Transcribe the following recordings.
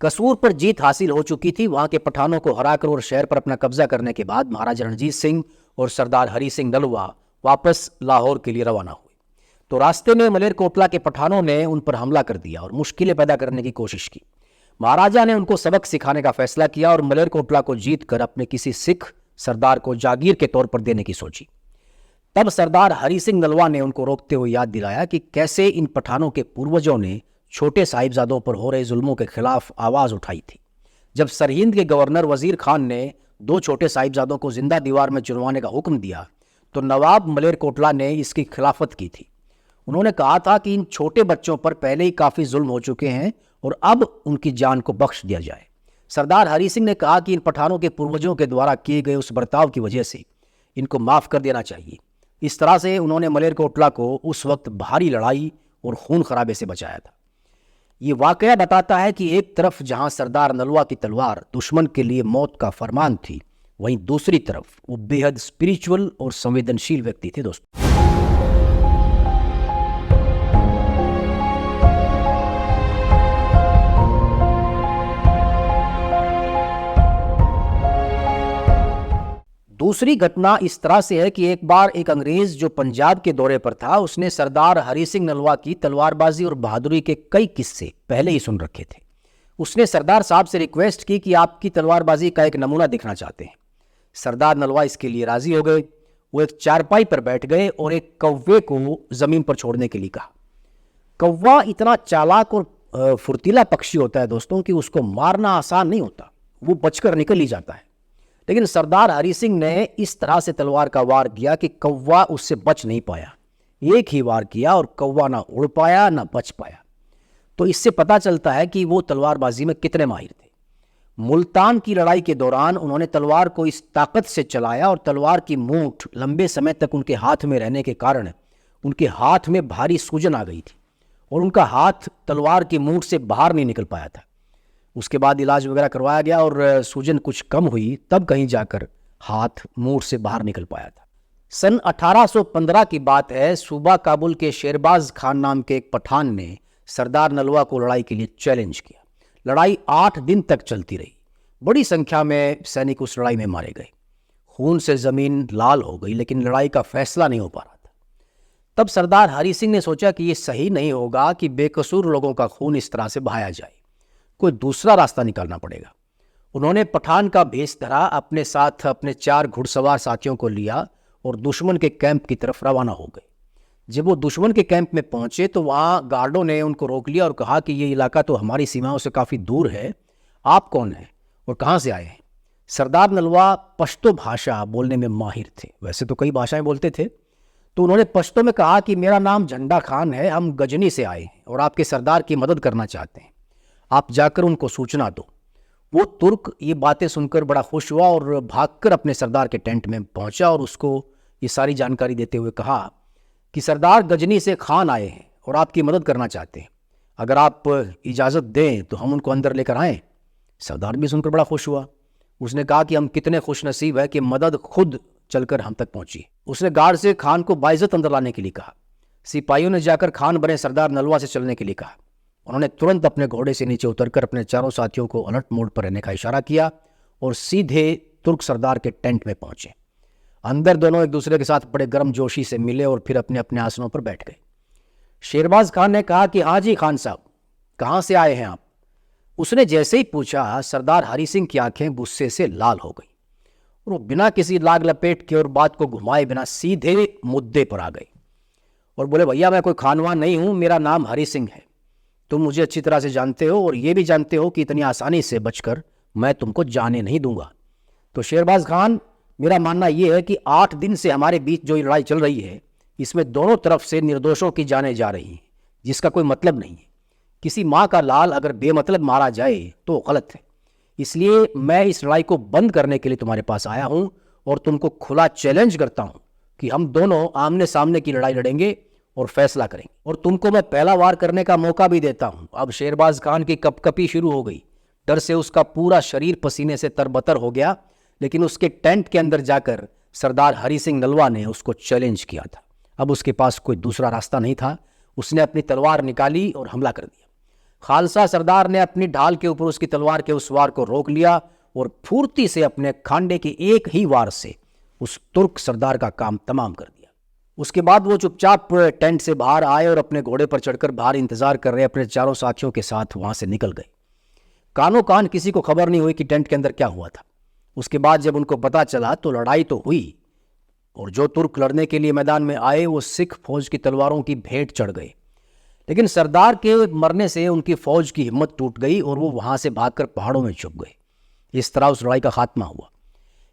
कसूर पर जीत हासिल हो चुकी थी। वहां के पठानों को हराकर और शहर पर अपना कब्जा करने के बाद महाराजा रणजीत सिंह और सरदार हरि सिंह नलवा वापस लाहौर के लिए रवाना हुए। तो रास्ते में मलेरकोटला के पठानों ने उन पर हमला कर दिया और मुश्किलें पैदा करने की कोशिश की। महाराजा ने उनको सबक सिखाने का फैसला किया और मलेरकोटला को जीतकर अपने किसी सिख सरदार को जागीर के तौर पर देने की सोची। तब सरदार हरि सिंह नलवा ने उनको रोकते हुए याद दिलाया कि कैसे इन पठानों के पूर्वजों ने छोटे साहिबजादों पर हो रहे जुल्मों के खिलाफ आवाज उठाई थी। जब सरहिंद के गवर्नर वजीर खान ने 2 छोटे साहिबजादों को जिंदा दीवार में चुनवाने का हुक्म दिया तो नवाब मलेरकोटला ने इसकी खिलाफत की थी। उन्होंने कहा था कि इन छोटे बच्चों पर पहले ही काफी जुल्म हो चुके हैं और अब उनकी जान को बख्श दिया जाए। सरदार हरि सिंह ने कहा कि इन पठानों के पूर्वजों के द्वारा किए गए उस बर्ताव की वजह से इनको माफ कर देना चाहिए। इस तरह से उन्होंने मलेरकोटला को उस वक्त भारी लड़ाई और खून खराबे से बचाया था। ये वाकया बताता है कि एक तरफ जहां सरदार नलवा की तलवार दुश्मन के लिए मौत का फरमान थी, वहीं दूसरी तरफ वो बेहद स्पिरिचुअल और संवेदनशील व्यक्ति थे। दोस्तों, दूसरी घटना इस तरह से है कि एक बार एक अंग्रेज जो पंजाब के दौरे पर था, उसने सरदार हरि सिंह नलवा की तलवारबाजी और बहादुरी के कई किस्से पहले ही सुन रखे थे। उसने सरदार साहब से रिक्वेस्ट की कि आपकी तलवारबाजी का एक नमूना दिखना चाहते हैं। सरदार नलवा इसके लिए राजी हो गए। वो एक चारपाई पर बैठ गए और एक कौवे को जमीन पर छोड़ने के लिए कहा। कौवा इतना चालाक और फुर्तीला पक्षी होता है दोस्तों कि उसको मारना आसान नहीं होता, वो बचकर निकल ही जाता है। लेकिन सरदार हरि सिंह ने इस तरह से तलवार का वार किया कि कौवा उससे बच नहीं पाया। एक ही वार किया और कौवा ना उड़ पाया ना बच पाया। तो इससे पता चलता है कि वो तलवारबाजी में कितने माहिर थे। मुल्तान की लड़ाई के दौरान उन्होंने तलवार को इस ताकत से चलाया और तलवार की मूठ लंबे समय तक उनके हाथ में रहने के कारण उनके हाथ में भारी सूजन आ गई थी और उनका हाथ तलवार की मूठ से बाहर नहीं निकल पाया था। उसके बाद इलाज वगैरह करवाया गया और सूजन कुछ कम हुई, तब कहीं जाकर हाथ मूठ से बाहर निकल पाया था। सन 1815 की बात है। सूबा काबुल के शेरबाज खान नाम के एक पठान ने सरदार नलवा को लड़ाई के लिए चैलेंज किया। लड़ाई 8 दिन तक चलती रही। बड़ी संख्या में सैनिक उस लड़ाई में मारे गए। खून से जमीन लाल हो गई, लेकिन लड़ाई का फैसला नहीं हो पा रहा था। तब सरदार हरि सिंह ने सोचा कि यह सही नहीं होगा कि बेकसूर लोगों का खून इस तरह से बहाया जाए, कोई दूसरा रास्ता निकालना पड़ेगा। उन्होंने पठान का भेष धरा, अपने साथ अपने 4 घुड़सवार साथियों को लिया और दुश्मन के कैंप की तरफ रवाना हो गए। जब वो दुश्मन के कैंप में पहुंचे तो वहां गार्डों ने उनको रोक लिया और कहा कि ये इलाका तो हमारी सीमाओं से काफी दूर है, आप कौन हैं और कहां से आए हैं? सरदार नलवा पश्तो भाषा बोलने में माहिर थे, वैसे तो कई भाषाएं बोलते थे। तो उन्होंने पश्तो में कहा कि मेरा नाम झंडा खान है, हम गजनी से आए हैं और आपके सरदार की मदद करना चाहते हैं, आप जाकर उनको सूचना दो। वो तुर्क ये बातें सुनकर बड़ा खुश हुआ और भागकर अपने सरदार के टेंट में पहुंचा और उसको ये सारी जानकारी देते हुए कहा कि सरदार गजनी से खान आए हैं और आपकी मदद करना चाहते हैं, अगर आप इजाज़त दें तो हम उनको अंदर लेकर आएँ। सरदार भी सुनकर बड़ा खुश हुआ। उसने कहा कि हम कितने खुश नसीब है कि मदद खुद चलकर हम तक पहुंची। उसने गार्ड से खान को बाइज्जत अंदर लाने के लिए कहा। सिपाहियों ने जाकर खान बने सरदार नलवा से चलने के लिए कहा। उन्होंने तुरंत अपने घोड़े से नीचे उतरकर अपने चारों साथियों को अलर्ट मोड पर रहने का इशारा किया और सीधे तुर्क सरदार के टेंट में पहुंचे। अंदर दोनों एक दूसरे के साथ बड़े गर्मजोशी से मिले और फिर अपने अपने आसनों पर बैठ गए। शेरबाज खान ने कहा कि हाँ जी खान साहब, कहाँ से आए हैं आप? उसने जैसे ही पूछा, सरदार हरि सिंह की आंखें गुस्से से लाल हो गई और वो बिना किसी लाग लपेट के और बात को घुमाए बिना सीधे मुद्दे पर आ गए और बोले, भैया मैं कोई खानवान नहीं हूं, मेरा नाम हरि सिंह है। तुम मुझे अच्छी तरह से जानते हो और ये भी जानते हो कि इतनी आसानी से बचकर मैं तुमको जाने नहीं दूंगा। तो शेरबाज खान, मेरा मानना यह है कि 8 दिन से हमारे बीच जो लड़ाई चल रही है, इसमें दोनों तरफ से निर्दोषों की जानें जा रही हैं, जिसका कोई मतलब नहीं है। किसी माँ का लाल अगर बेमतलब मारा जाए तो गलत है। इसलिए मैं इस लड़ाई को बंद करने के लिए तुम्हारे पास आया हूं और तुमको खुला चैलेंज करता हूं कि हम दोनों आमने सामने की लड़ाई लड़ेंगे और फैसला करेंगे, और तुमको मैं पहला वार करने का मौका भी देता हूं। अब शेरबाज खान की कपकपी शुरू हो गई। डर से उसका पूरा शरीर पसीने से तरबतर हो गया, लेकिन उसके टेंट के अंदर जाकर सरदार हरि सिंह नलवा ने उसको चैलेंज किया था। अब उसके पास कोई दूसरा रास्ता नहीं था। उसने अपनी तलवार निकाली और हमला कर दिया। खालसा सरदार ने अपनी ढाल के ऊपर उसकी तलवार के उस वार को रोक लिया और फुर्ती से अपने खांडे की एक ही वार से उस तुर्क सरदार का काम तमाम कर दिया। उसके बाद वो चुपचाप टेंट से बाहर आए और अपने घोड़े पर चढ़कर बाहर इंतजार कर रहे अपने चारों साथियों के साथ वहां से निकल गए। कानों कान किसी को खबर नहीं हुई कि टेंट के अंदर क्या हुआ था। उसके बाद जब उनको पता चला तो लड़ाई तो हुई और जो तुर्क लड़ने के लिए मैदान में आए वो सिख फौज की तलवारों की भेंट चढ़ गए। लेकिन सरदार के मरने से उनकी फौज की हिम्मत टूट गई और वो वहां से भागकर पहाड़ों में छुप गए। इस तरह उस लड़ाई का खात्मा हुआ।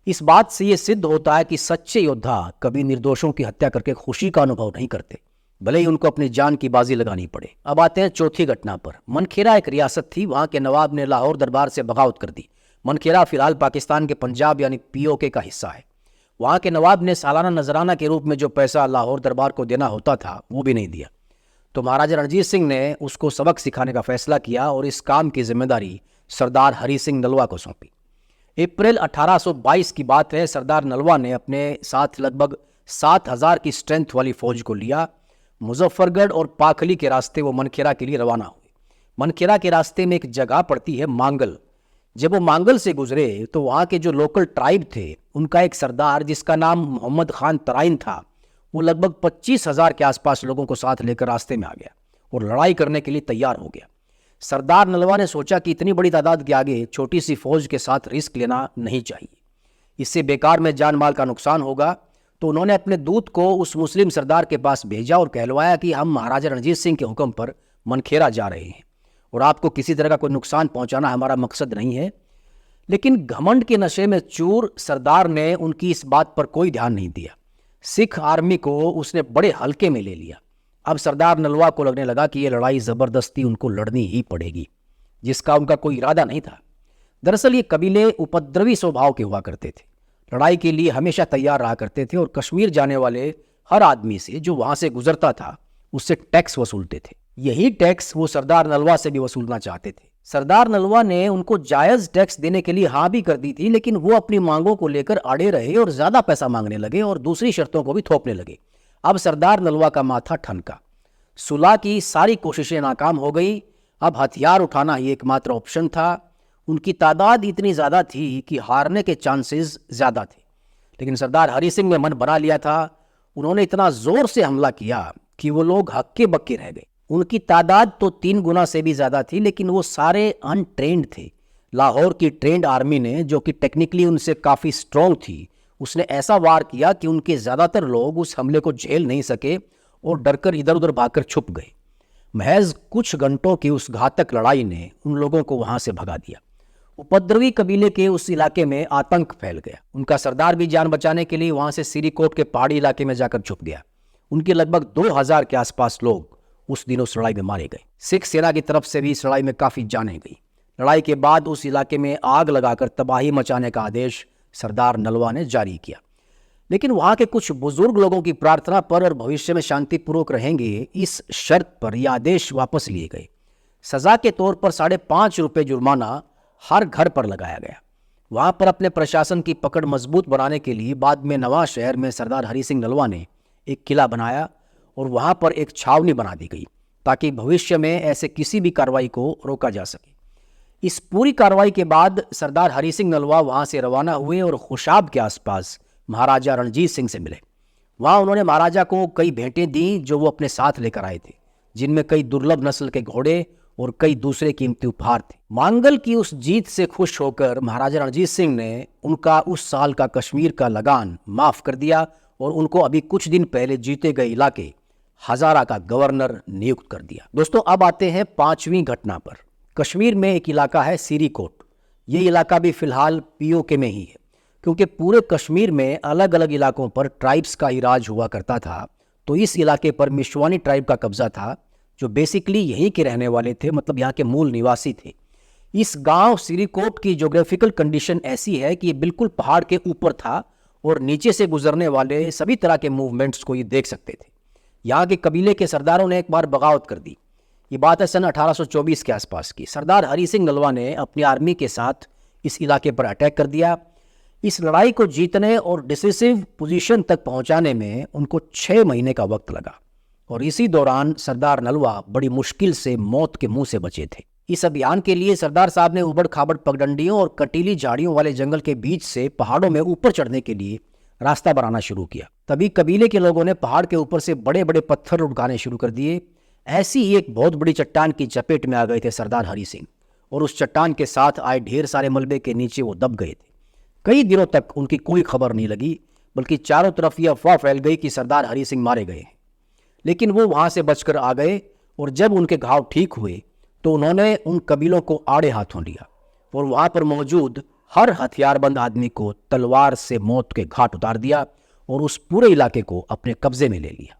इस बात से यह सिद्ध होता है कि सच्चे योद्धा कभी निर्दोषों की हत्या करके खुशी का अनुभव नहीं करते, भले ही उनको अपनी जान की बाजी लगानी पड़े। अब आते हैं चौथी घटना पर। मनखेरा एक रियासत थी, वहां के नवाब ने लाहौर दरबार से बगावत कर दी। मनखेरा फिलहाल पाकिस्तान के पंजाब यानी पीओके का हिस्सा है। वहां के नवाब ने सालाना नजराना के रूप में जो पैसा लाहौर दरबार को देना होता था वो भी नहीं दिया। तो महाराजा रणजीत सिंह ने उसको सबक सिखाने का फैसला किया और इस काम की जिम्मेदारी सरदार हरि सिंह नलवा को सौंपी। अप्रैल 1822 की बात है। सरदार नलवा ने अपने साथ लगभग 7000 की स्ट्रेंथ वाली फौज को लिया। मुजफ्फरगढ़ और पाखली के रास्ते वो मनखेरा के लिए रवाना हुए। मनखेरा के रास्ते में एक जगह पड़ती है मांगल। जब वो मांगल से गुजरे तो वहाँ के जो लोकल ट्राइब थे उनका एक सरदार जिसका नाम मोहम्मद खान तराइन था, वो लगभग 25,000 के आसपास लोगों को साथ लेकर रास्ते में आ गया और लड़ाई करने के लिए तैयार हो गया। सरदार नलवा ने सोचा कि इतनी बड़ी तादाद के आगे छोटी सी फौज के साथ रिस्क लेना नहीं चाहिए, इससे बेकार में जान माल का नुकसान होगा। तो उन्होंने अपने दूत को उस मुस्लिम सरदार के पास भेजा और कहलवाया कि हम महाराजा रणजीत सिंह के हुक्म पर मनखेरा जा रहे हैं और आपको किसी तरह का कोई नुकसान पहुंचाना हमारा मकसद नहीं है। लेकिन घमंड के नशे में चूर सरदार ने उनकी इस बात पर कोई ध्यान नहीं दिया। सिख आर्मी को उसने बड़े हल्के में ले लिया। अब सरदार नलवा को लगने लगा कि यह लड़ाई ज़बरदस्ती उनको लड़नी ही पड़ेगी, जिसका उनका कोई इरादा नहीं था। दरअसल ये कबीले उपद्रवी स्वभाव के हुआ करते थे, लड़ाई के लिए हमेशा तैयार रहा करते थे और कश्मीर जाने वाले हर आदमी से जो वहां से गुजरता था उससे टैक्स वसूलते थे। यही टैक्स वो सरदार नलवा से भी वसूलना चाहते थे। सरदार नलवा ने उनको जायज़ टैक्स देने के लिए हाँ भी कर दी थी, लेकिन वो अपनी मांगों को लेकर अड़े रहे और ज़्यादा पैसा मांगने लगे और दूसरी शर्तों को भी थोपने लगे। अब सरदार नलवा का माथा ठनका। सुलह की सारी कोशिशें नाकाम हो गई। अब हथियार उठाना ही एकमात्र ऑप्शन था। उनकी तादाद इतनी ज़्यादा थी कि हारने के चांसेस ज़्यादा थे, लेकिन सरदार हरि सिंह ने मन बना लिया था। उन्होंने इतना ज़ोर से हमला किया कि वो लोग हक्के बक्के रह गए। उनकी तादाद तो 3 गुना से भी ज़्यादा थी, लेकिन वो सारे अनट्रेंड थे। लाहौर की ट्रेंड आर्मी ने, जो कि टेक्निकली उनसे काफ़ी स्ट्रॉन्ग थी, उसने ऐसा वार किया कि उनके ज़्यादातर लोग उस हमले को झेल नहीं सके और डरकर इधर उधर भागकर छुप गए। महज कुछ घंटों की उस घातक लड़ाई ने उन लोगों को वहां से भगा दिया। उपद्रवी कबीले के उस इलाके में आतंक फैल गया। उनका सरदार भी जान बचाने के लिए वहां से सिरीकोट के पहाड़ी इलाके में जाकर छुप गया। उनके लगभग 2000 के आसपास लोग उस दिन उस लड़ाई में मारे गए। सिख सेना की तरफ से भी इस लड़ाई में काफ़ी जानें गई। लड़ाई के बाद उस इलाके में आग लगाकर तबाही मचाने का आदेश सरदार नलवा ने जारी किया, लेकिन वहाँ के कुछ बुजुर्ग लोगों की प्रार्थना पर और भविष्य में शांतिपूर्वक रहेंगे इस शर्त पर यह आदेश वापस लिए गए। सज़ा के तौर पर 5.5 रुपये जुर्माना हर घर पर लगाया गया। वहाँ पर अपने प्रशासन की पकड़ मजबूत बनाने के लिए बाद में नवाज शहर में सरदार हरि सिंह नलवा ने एक किला बनाया और वहाँ पर एक छावनी बना दी गई ताकि भविष्य में ऐसे किसी भी कार्रवाई को रोका जा सके। इस पूरी कार्रवाई के बाद सरदार हरि सिंह नलवा वहाँ से रवाना हुए और खुशाब के आसपास महाराजा रणजीत सिंह से मिले। वहाँ उन्होंने महाराजा को कई भेंटें दी जो वो अपने साथ लेकर आए थे, जिनमें कई दुर्लभ नस्ल के घोड़े और कई दूसरे कीमती उपहार थे। मांगल की उस जीत से खुश होकर महाराजा रणजीत सिंह ने उनका उस साल का कश्मीर का लगान माफ कर दिया और उनको अभी कुछ दिन पहले जीते गए इलाके हजारा का गवर्नर नियुक्त कर दिया। दोस्तों, अब आते हैं 5वीं घटना पर। कश्मीर में एक इलाका है सिरीकोट। ये इलाका भी फिलहाल पीओके में ही है, क्योंकि पूरे कश्मीर में अलग अलग इलाकों पर ट्राइब्स का ही राज हुआ करता था। तो इस इलाके पर मिशवानी ट्राइब का कब्जा था, जो बेसिकली यहीं के रहने वाले थे, मतलब यहाँ के मूल निवासी थे। इस गांव सिरीकोट की ज्योग्राफिकल कंडीशन ऐसी है कि ये बिल्कुल पहाड़ के ऊपर था और नीचे से गुजरने वाले सभी तरह के मूवमेंट्स को ये देख सकते थे। यहाँ के कबीले के सरदारों ने एक बार बगावत कर दी। ये बात है सन 1824 के आसपास की। सरदार हरि सिंह नलवा ने अपनी आर्मी के साथ इस इलाके पर अटैक कर दिया। इस लड़ाई को जीतने और डिसिसिव पोजीशन तक पहुंचाने में उनको 6 महीने का वक्त लगा। और इसी दौरान सरदार नलवा बड़ी मुश्किल से मौत के मुंह से बचे थे। इस अभियान के लिए सरदार साहब ने उबड़ खाबड़ पगडंडियों और कटीली झाड़ियों वाले जंगल के बीच से पहाड़ों में ऊपर चढ़ने के लिए रास्ता बनाना शुरू किया। तभी कबीले के लोगों ने पहाड़ के ऊपर से बड़े बड़े पत्थर उठाने शुरू कर दिए। ऐसी ही एक बहुत बड़ी चट्टान की चपेट में आ गए थे सरदार हरि सिंह, और उस चट्टान के साथ आए ढेर सारे मलबे के नीचे वो दब गए थे। कई दिनों तक उनकी कोई खबर नहीं लगी, बल्कि चारों तरफ यह अफवाह फैल गई कि सरदार हरि सिंह मारे गए हैं। लेकिन वो वहां से बचकर आ गए, और जब उनके घाव ठीक हुए तो उन्होंने उन कबीलों को आड़े हाथों लिया और वहां पर मौजूद हर हथियारबंद आदमी को तलवार से मौत के घाट उतार दिया और उस पूरे इलाके को अपने कब्जे में ले लिया।